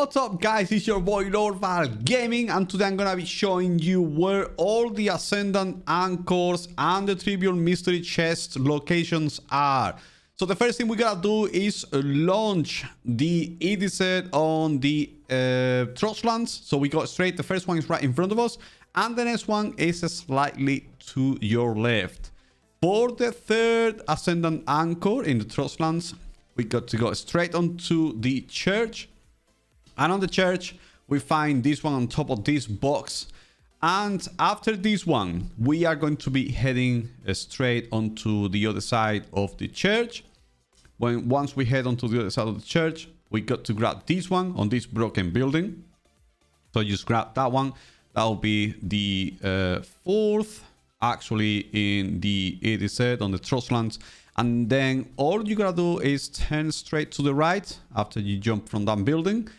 What's up, guys? It's your boy Lordval Gaming, and today I'm gonna be showing you where all the Ascendant Anchors and the Trivial Mystery Chest locations are. So the first thing we gotta do is launch the EDZ on the Trostlands. So we go straight. The first one is right in front of us, and the next one is slightly to your left. For the third Ascendant Anchor in the Trostlands, we got to go straight onto the church. And on the church, we find this one on top of this box. And after this one, we are going to be heading straight onto the other side of the church. Once we head onto the other side of the church, we got to grab this one on this broken building. So just grab that one. That will be the fourth, actually, in the EDZ on the Trostlands. And then all you gotta do is turn straight to the right after you jump from that building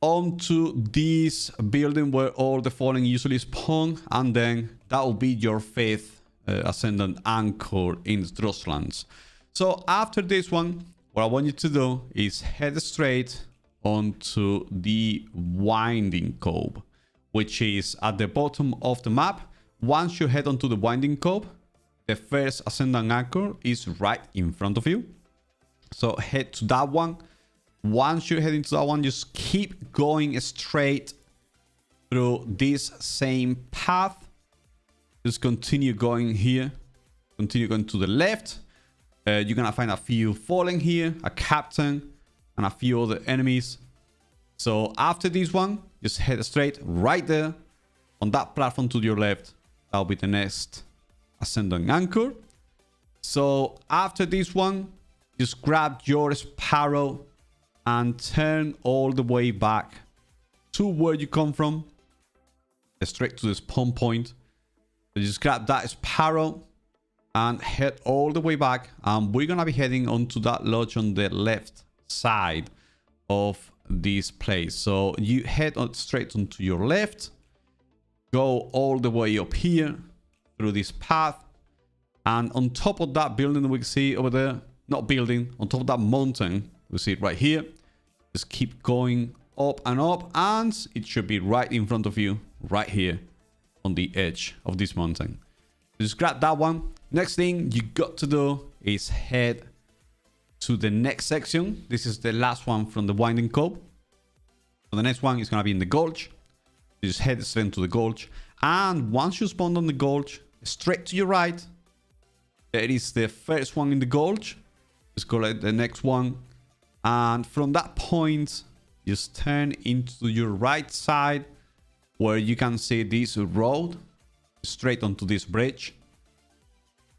onto this building where all the fallen usually spawn, and then that will be your fifth Ascendant Anchor in the Trostlands. So after this one, what I want you to do is head straight onto the Winding Cove, which is at the bottom of the map. Once you head onto the Winding Cove, the first Ascendant Anchor is right in front of you. So head to that one. Once you head into that one, just keep going straight through this same path. Just continue going here. Continue going to the left. You're going to find a few fallen here, a captain, and a few other enemies. So after this one, just head straight right there on that platform to your left. That'll be the next Ascendant Anchor. So after this one, just grab your Sparrow and turn all the way back to where you come from, straight to the spawn point. So just grab that Sparrow and head all the way back, and we're gonna be heading onto that lodge on the left side of this place. So you head on straight onto your left, go all the way up here through this path, and on top of that building we can see over there, not building, on top of that mountain, we see it right here. Just keep going up, and it should be right in front of you, right here on the edge of this mountain. Just grab that one. Next thing you got to do is head to the next section. This is the last one from the Winding Cove. So the next one is going to be in the Gulch. You just head straight into the Gulch, and once you spawn on the Gulch, straight to your right, there is the first one in the Gulch. Just go like the next one, and from that point just turn into your right side where you can see this road straight onto this bridge.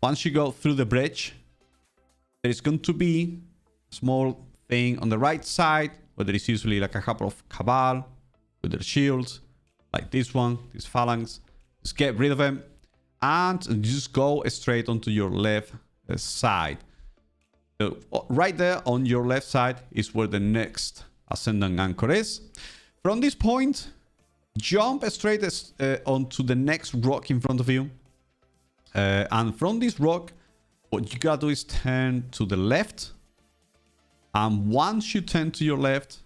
Once you go through the bridge, there is going to be a small thing on the right side where there is usually like a couple of cabal with their shields, like this one, this phalanx. Just get rid of them and just go straight onto your left side. So right there on your left side is where the next Ascendant Anchor is. From this point, jump straight onto the next rock in front of you. And from this rock, what you gotta do is turn to the left. And once you turn to your left,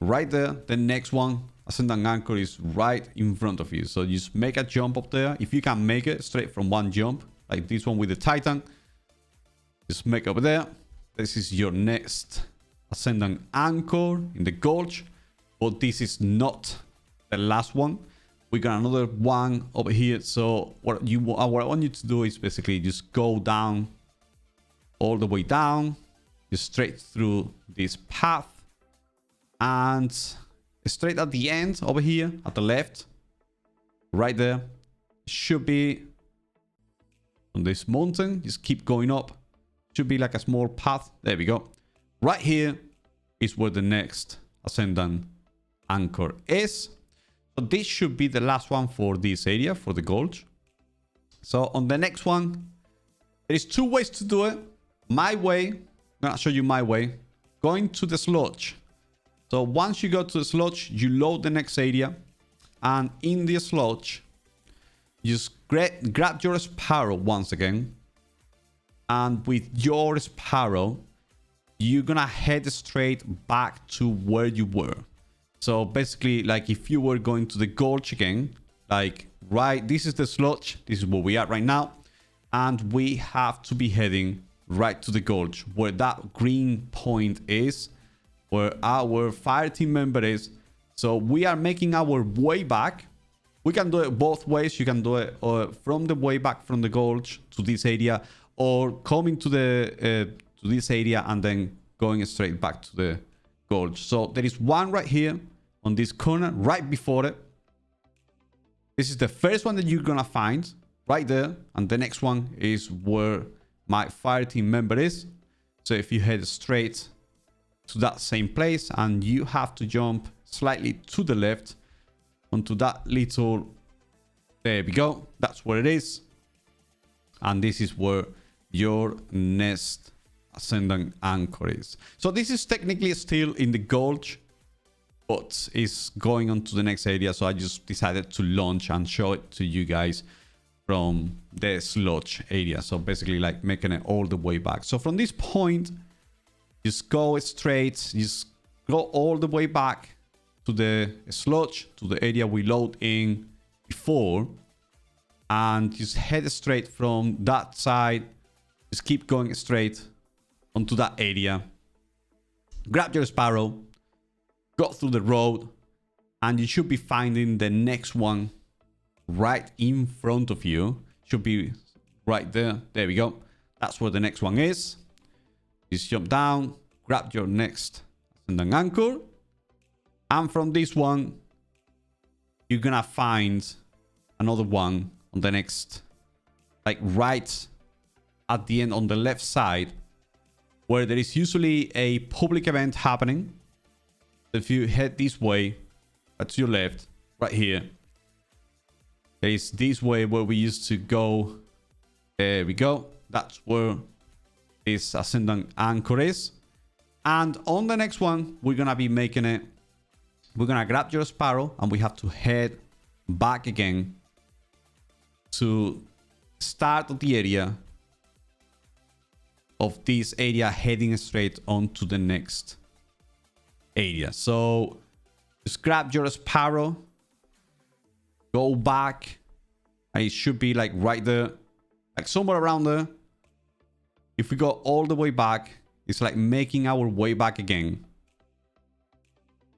right there, the next one, Ascendant Anchor, is right in front of you. So just make a jump up there. If you can make it straight from one jump, like this one with the Titan, just make over there. This is your next Ascendant Anchor in the Gulch, but this is not the last one. We got another one over here. So what I want you to do is basically just go down, all the way down, just straight through this path, and straight at the end over here at the left, right there, should be on this mountain. Just keep going up. Should be like a small path. There we go. Right here is where the next Ascendant Anchor is. So this should be the last one for this area, for the Gulch. So on the next one, there is two ways to do it. My way, I'm gonna show you my way. Going to the Sludge. So once you go to the Sludge, you load the next area, and in the Sludge, you just grab your Sparrow once again. And with your Sparrow, you're gonna head straight back to where you were. So basically, like if you were going to the Gulch again, like right, this is the Sludge, this is where we are right now, and we have to be heading right to the Gulch, where that green point is, where our fire team member is. So we are making our way back. We can do it both ways. You can do it from the way back from the Gulch to this area, or coming to the to this area and then going straight back to the Gulch. So there is one right here on this corner, right before it. This is the first one that you're gonna find right there, and the next one is where my fire team member is. So if you head straight to that same place, and you have to jump slightly to the left onto that little, there we go, that's where it is. And this is where your next Ascendant Anchor is. So this is technically still in the Gulch, but it's going on to the next area. So I just decided to launch and show it to you guys from the Sludge area. So basically like making it all the way back. So from this point, just go straight, just go all the way back to the Sludge, to the area we load in before, and just head straight from that side. Just keep going straight onto that area. Grab your Sparrow, go through the road, and you should be finding the next one right in front of you. Should be right there. There we go. That's where the next one is. Just jump down, grab your next Ascendant Anchor, and from this one, you're gonna find another one on the next, like right at the end on the left side, where there is usually a public event happening. If you head this way, to your left, right here, there is this way where we used to go. There we go. That's where this Ascendant Anchor is. And on the next one, we're gonna be making it. We're gonna grab your Sparrow, and we have to head back again to start of the area of this area, heading straight on to the next area. So just grab your Sparrow, go back, and it should be like right there, like somewhere around there. If we go all the way back, it's like making our way back again.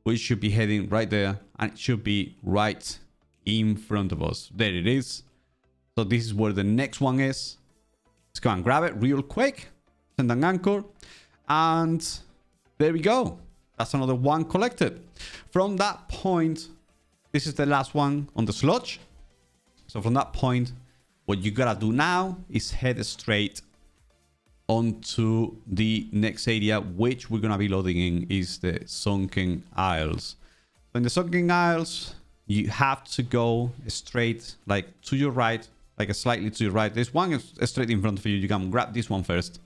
We should be heading right there, and it should be right in front of us. There it is. So this is where the next one is. Let's go and grab it real quick. Send an anchor. And there we go. That's another one collected. From that point, this is the last one on the Sludge. So from that point, what you gotta do now is head straight onto the next area, which we're gonna be loading in is the Sunken Isles. So in the Sunken Isles, you have to go straight, like to your right, like slightly to your right. There's one straight in front of you. You can grab this one first.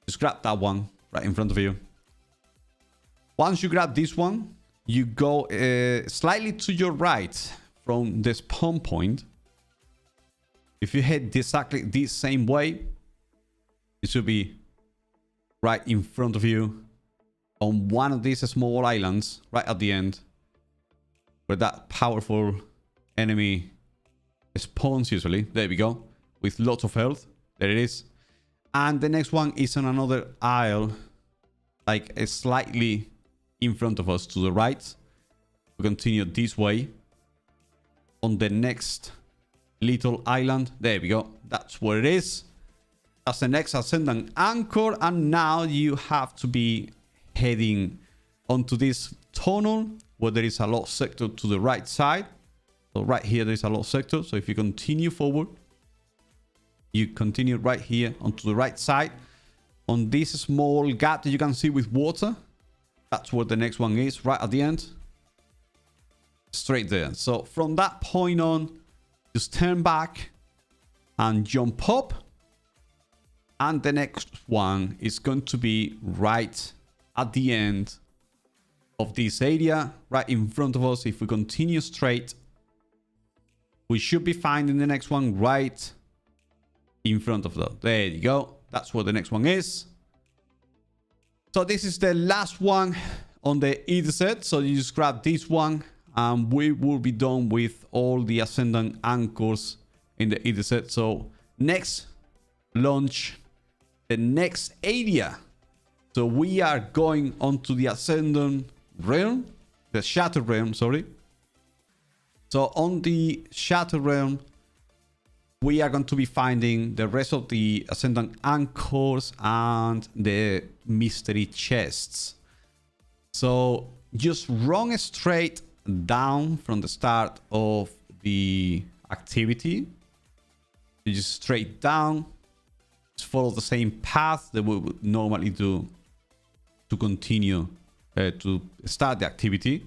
Just grab that one right in front of you. Once you grab this one, you go slightly to your right from the spawn point. If you head exactly this same way, it should be right in front of you on one of these small islands right at the end, where that powerful enemy spawns usually. There we go, with lots of health. There it is. And the next one is on another isle, like slightly in front of us to the right. We continue this way on the next little island. There we go. That's where it is. That's the next Ascendant Anchor. And now you have to be heading onto this tunnel where there is a lost sector to the right side. So right here, there is a lost sector. So if you continue forward, you continue right here onto the right side. On this small gap that you can see with water, that's where the next one is, right at the end. Straight there. So from that point on, just turn back and jump up. And the next one is going to be right at the end of this area, right in front of us. If we continue straight, we should be finding the next one right in front of that. There you go. That's where the next one is. So this is the last one on the EDZ. So you just grab this one and we will be done with all the Ascendant Anchors in the EDZ. So next launch, the next area. So we are going onto the Ascendant realm, the Shattered realm, sorry. So on the Shattered realm, we are going to be finding the rest of the Ascendant Anchors and the mystery chests. So just run straight down from the start of the activity. You just straight down. Just follow the same path that we would normally do to continue to start the activity.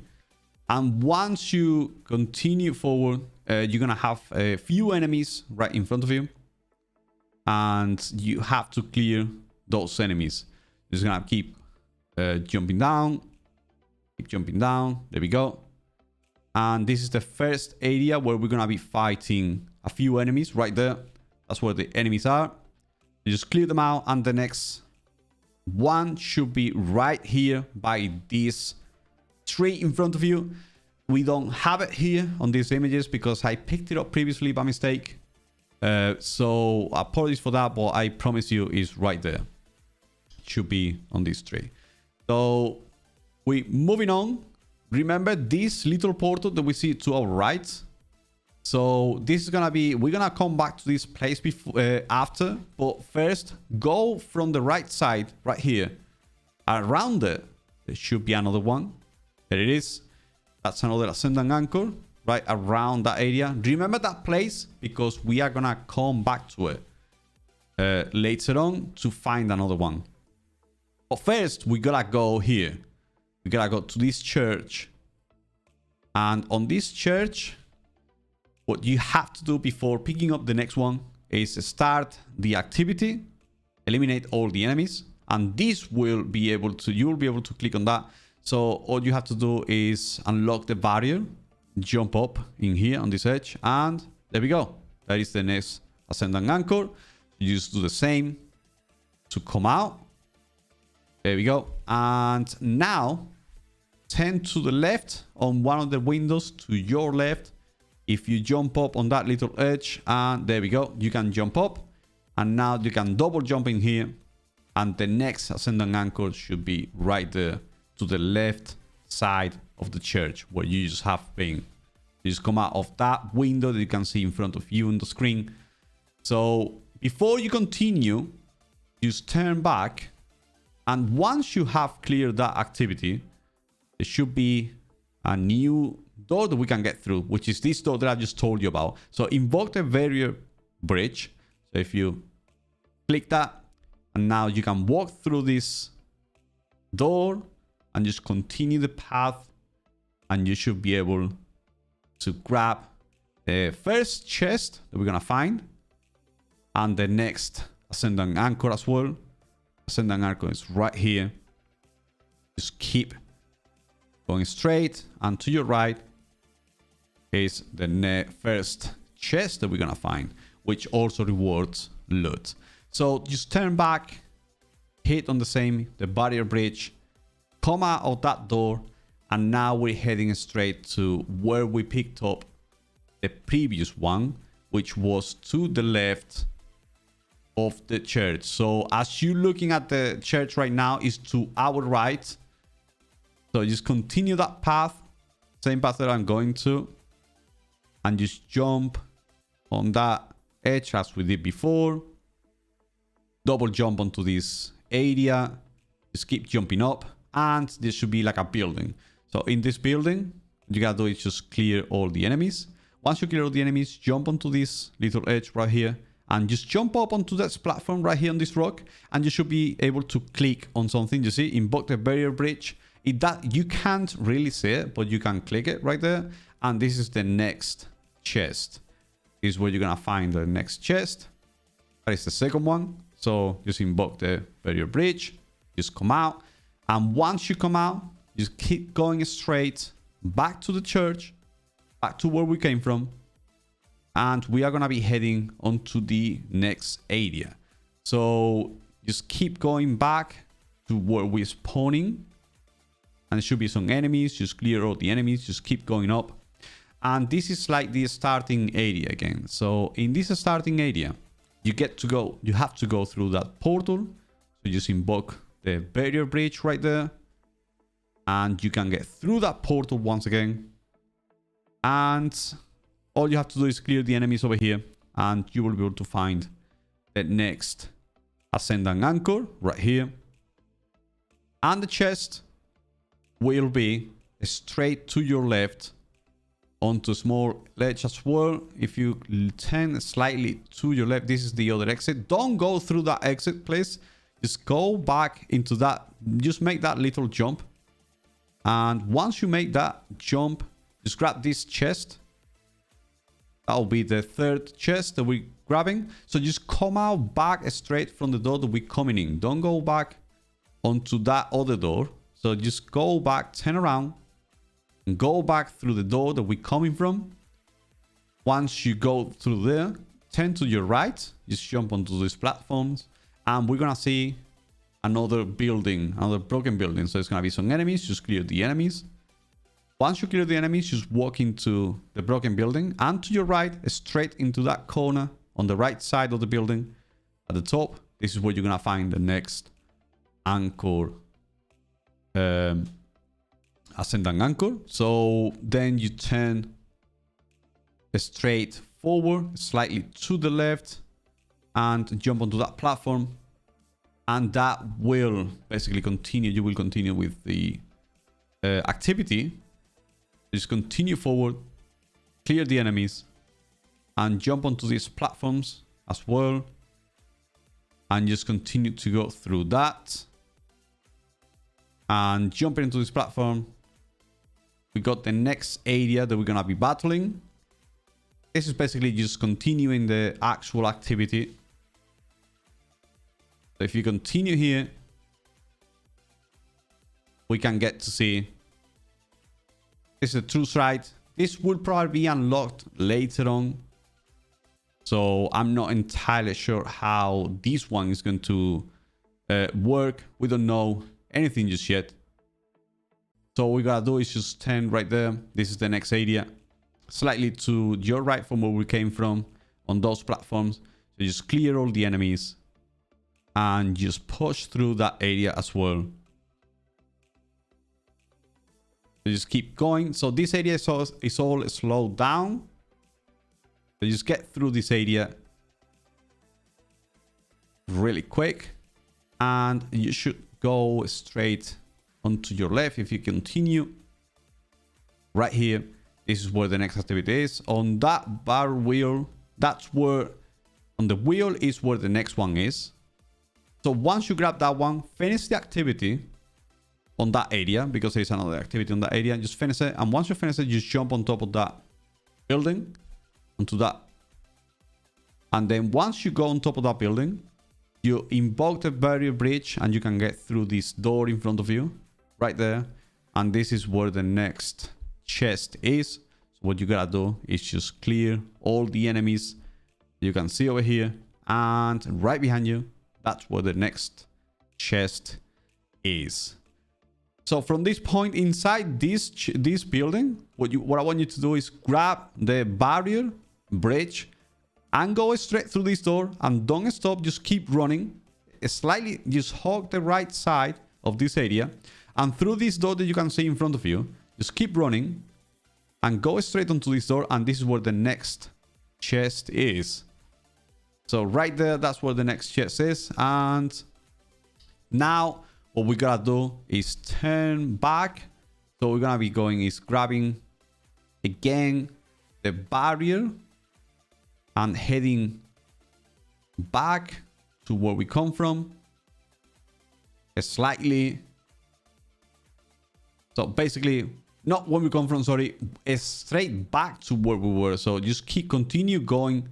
And once you continue forward, you're gonna have a few enemies right in front of you, and you have to clear those enemies. You're just gonna keep jumping down, keep jumping down. There we go. And this is the first area where we're gonna be fighting a few enemies right there. That's where the enemies are. You just clear them out, and the next one should be right here by this tree in front of you. We don't have it here on these images because I picked it up previously by mistake. So apologies for that, but I promise you it's right there. It should be on this tree. So we moving on. Remember this little portal that we see to our right? So this is gonna be, we're gonna come back to this place before after, but first go from the right side right here. Around it, there should be another one. There it is. That's another Ascendant Anchor right around that area. Remember that place because we are gonna come back to it later on to find another one. But first, we gotta go here. We gotta go to this church. And on this church, what you have to do before picking up the next one is start the activity, eliminate all the enemies, and this will be able to, you will be able to click on that. So all you have to do is unlock the barrier, jump up in here on this edge, and there we go. That is the next Ascendant Anchor. You just do the same to come out. There we go. And now turn to the left on one of the windows to your left. If you jump up on that little edge, and there we go, you can jump up. And now you can double jump in here. And the next Ascendant Anchor should be right there to the left side of the church where you just have been. You just come out of that window that you can see in front of you on the screen. So before you continue, just turn back. And once you have cleared that activity, there should be a new door that we can get through, which is this door that I just told you about. So invoke the barrier bridge. So if you click that, and now you can walk through this door and just continue the path, and you should be able to grab the first chest that we're gonna find, and the next Ascendant Anchor as well. Ascendant Anchor is right here. Just keep going straight, and to your right is the first chest that we're gonna find, which also rewards loot. So just turn back, hit on the barrier bridge, come out of that door, and now we're heading straight to where we picked up the previous one, which was to the left of the church. So as you're looking at the church right now, is to our right. So just continue that path, same path that I'm going to, and just jump on that edge as we did before. Double jump onto this area, just keep jumping up, and there should be like a building. So in this building, you gotta do is just clear all the enemies. Once you clear all the enemies, jump onto this little edge right here, and just jump up onto this platform right here on this rock, and you should be able to click on something. You see, invoke the barrier bridge. That you can't really see it, but you can click it right there, and this is the next chest. This is where you're gonna find the next chest. That is the second one. So just invoke the barrier bridge, just come out, and once you come out, just keep going straight back to the church, back to where we came from, and we are gonna be heading onto the next area. So just keep going back to where we're spawning. And there should be some enemies. Just clear all the enemies. Just keep going up. And this is like the starting area again. So in this starting area, you have to go through that portal. So just invoke the barrier bridge right there. And you can get through that portal once again. And all you have to do is clear the enemies over here. And you will be able to find the next Ascendant Anchor right here. And the chest will be straight to your left onto a small ledge as well. If you turn slightly to your left, this is the other exit. Don't go through that exit, please. Just go back into that. Just make that little jump. And once you make that jump, just grab this chest. That'll be the third chest that we're grabbing. So just come out back straight from the door that we're coming in. Don't go back onto that other door. So just go back, turn around, and go back through the door that we're coming from. Once you go through there, turn to your right, just jump onto these platforms, and we're gonna see another building, another broken building. So it's gonna be some enemies. Just clear the enemies. Once you clear the enemies, just walk into the broken building, and to your right, straight into that corner on the right side of the building at the top. This is where you're gonna find the next anchor, Ascendant Anchor. So then you turn straight forward, slightly to the left, and jump onto that platform. And that will basically continue. You will continue with the activity. Just continue forward, clear the enemies, and jump onto these platforms as well. And just continue to go through that. And jumping into this platform, we got the next area that we're going to be battling. This is basically just continuing the actual activity. So if you continue here, we can get to see this is the true side. This will probably be unlocked later on. So I'm not entirely sure how this one is going to work. We don't know anything just yet. So all we gotta do is just turn right there. This is the next area. Slightly to your right from where we came from on those platforms. So just clear all the enemies. And just push through that area as well. So just keep going. So this area is all slowed down. So just get through this area really quick. And you should go straight onto your left if you continue. Right here. This is where the next activity is. On that bar wheel, that's where... On the wheel is where the next one is. So once you grab that one, finish the activity on that area, because there's another activity on that area. Just finish it. And once you finish it, just jump on top of that building. Onto that. And then once you go on top of that building, you invoke the barrier bridge and you can get through this door in front of you. Right there. And this is where the next chest is. So what you gotta do is just clear all the enemies you can see over here. And right behind you, that's where the next chest is. So from this point inside this building, what I want you to do is grab the barrier bridge and go straight through this door, and don't stop, just keep running. Slightly, just hug the right side of this area, and through this door that you can see in front of you, just keep running and go straight onto this door, and this is where the next chest is. So right there, that's where the next chest is. And now what we gotta do is turn back. So we're gonna be going is grabbing again the barrier and heading back to where we come from. Slightly. So basically, not where we come from, sorry, straight back to where we were. So just continue going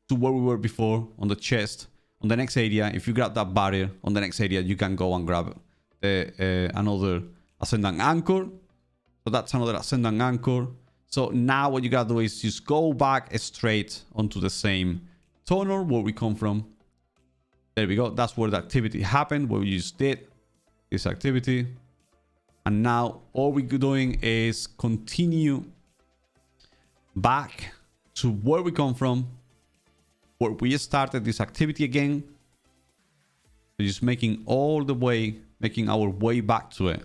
to where we were before on the chest. On the next area, if you grab that barrier on the next area, you can go and grab another Ascendant Anchor. So that's another Ascendant Anchor. So now what you gotta do is just go back straight onto the same tunnel where we come from. There we go. That's where the activity happened, what we just did. this activity. And now all we're doing is continue back to where we come from, where we started this activity again. So just making our way back to it.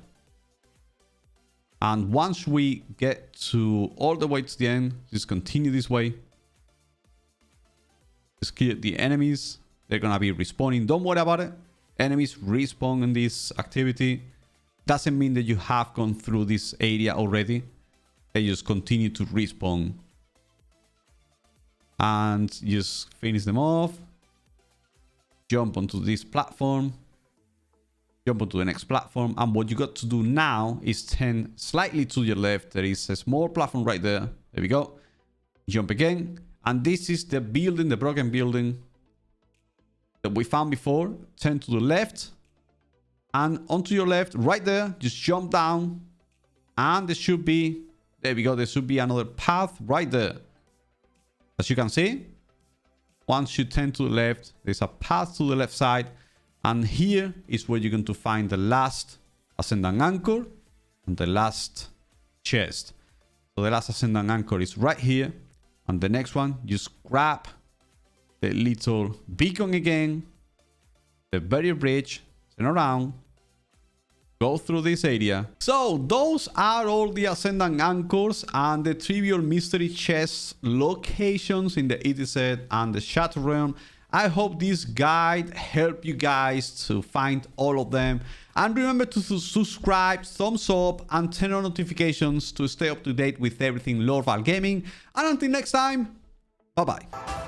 And once we get to all the way to the end, just continue this way. Just kill the enemies. They're gonna be respawning. Don't worry about it. Enemies respawn in this activity. Doesn't mean that you have gone through this area already. They just continue to respawn. And just finish them off. Jump onto this platform. Jump onto the next platform. And what you got to do now is turn slightly to your left. There is a small platform right there. There we go. Jump again. And this is the building, the broken building that we found before. Turn to the left. And onto your left, right there, just jump down. And there should be, there we go, there should be another path right there. As you can see, once you turn to the left, there's a path to the left side. And here is where you're going to find the last Ascendant Anchor and the last chest. So the last Ascendant Anchor is right here. And the next one, just grab the little beacon again, the barrier bridge, turn around, go through this area. So those are all the Ascendant Anchors and the trivial mystery chest locations in the EDZ and the Shadow Realm. I hope this guide helped you guys to find all of them. And remember to subscribe, thumbs up, and turn on notifications to stay up to date with everything Lord Val Gaming. And until next time, bye bye.